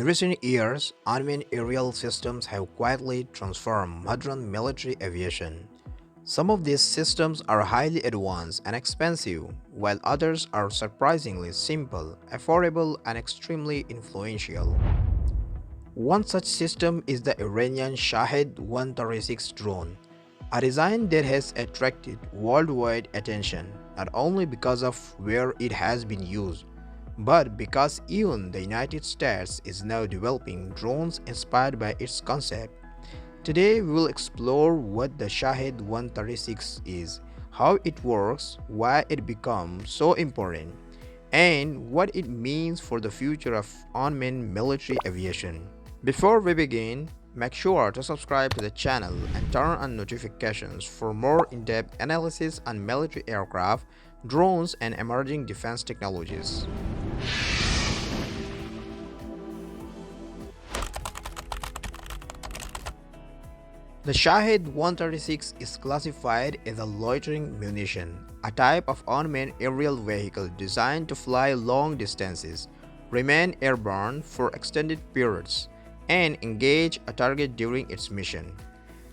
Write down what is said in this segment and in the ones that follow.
In recent years, unmanned aerial systems have quietly transformed modern military aviation. Some of these systems are highly advanced and expensive, while others are surprisingly simple, affordable, and extremely influential. One such system is the Iranian Shahed-136 drone, a design that has attracted worldwide attention not only because of where it has been used, but because even the United States is now developing drones inspired by its concept. Today, we will explore what the Shahed 136 is, how it works, why it becomes so important, and what it means for the future of unmanned military aviation. Before we begin, make sure to subscribe to the channel and turn on notifications for more in-depth analysis on military aircraft, drones, and emerging defense technologies. The Shahed 136 is classified as a loitering munition, a type of unmanned aerial vehicle designed to fly long distances, remain airborne for extended periods, and engage a target during its mission.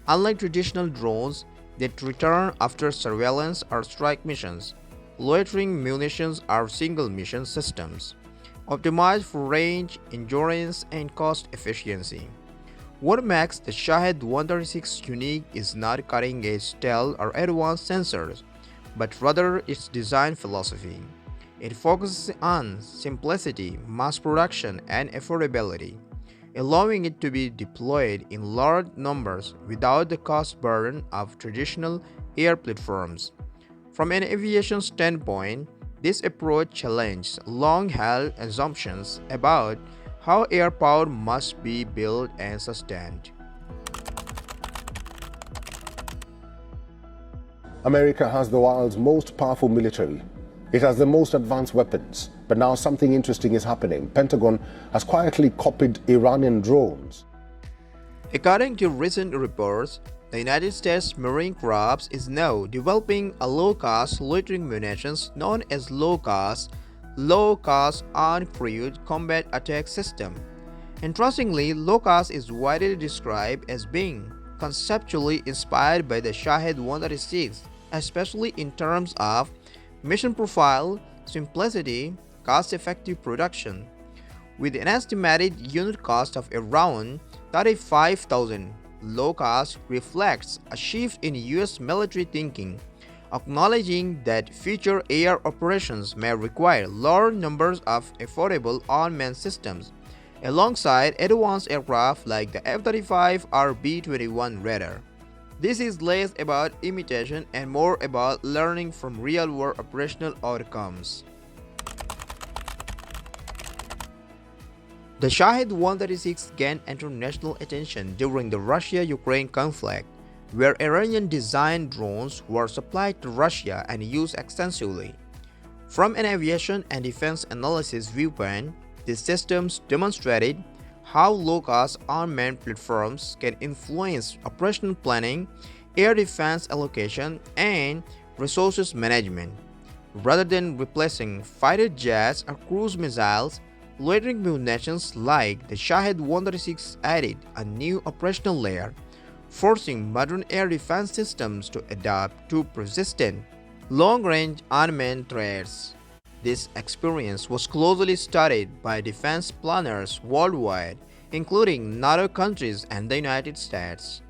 Unlike traditional drones that return after surveillance or strike missions, loitering munitions are single-mission systems, optimized for range, endurance, and cost efficiency. What makes the Shahed 136 unique is not cutting-edge stealth or advanced sensors, but rather its design philosophy. It focuses on simplicity, mass production, and affordability, allowing it to be deployed in large numbers without the cost burden of traditional air platforms. From an aviation standpoint, this approach challenges long-held assumptions about how air power must be built and sustained. America has the world's most powerful military. It has the most advanced weapons. But now something interesting is happening. Pentagon has quietly copied Iranian drones. According to recent reports, the United States Marine Corps is now developing a low-cost loitering munitions known as low-cost uncrewed combat attack system. Interestingly, low-cost is widely described as being conceptually inspired by the Shahed 136, especially in terms of mission profile, simplicity, cost-effective production. With an estimated unit cost of around $35,000, low-cost reflects a shift in U.S. military thinking, acknowledging that future air operations may require large numbers of affordable unmanned systems, alongside advanced aircraft like the F-35 or B-21 Raider. This is less about imitation and more about learning from real-world operational outcomes. The Shahed 136 gained international attention during the Russia-Ukraine conflict, where Iranian-designed drones were supplied to Russia and used extensively. From an aviation and defense analysis viewpoint, these systems demonstrated how low-cost unmanned platforms can influence operational planning, air defense allocation, and resources management. Rather than replacing fighter jets or cruise missiles, loitering munitions like the Shahed 136 added a new operational layer, forcing modern air defense systems to adapt to persistent, long-range unmanned threats. This experience was closely studied by defense planners worldwide, including NATO countries and the United States.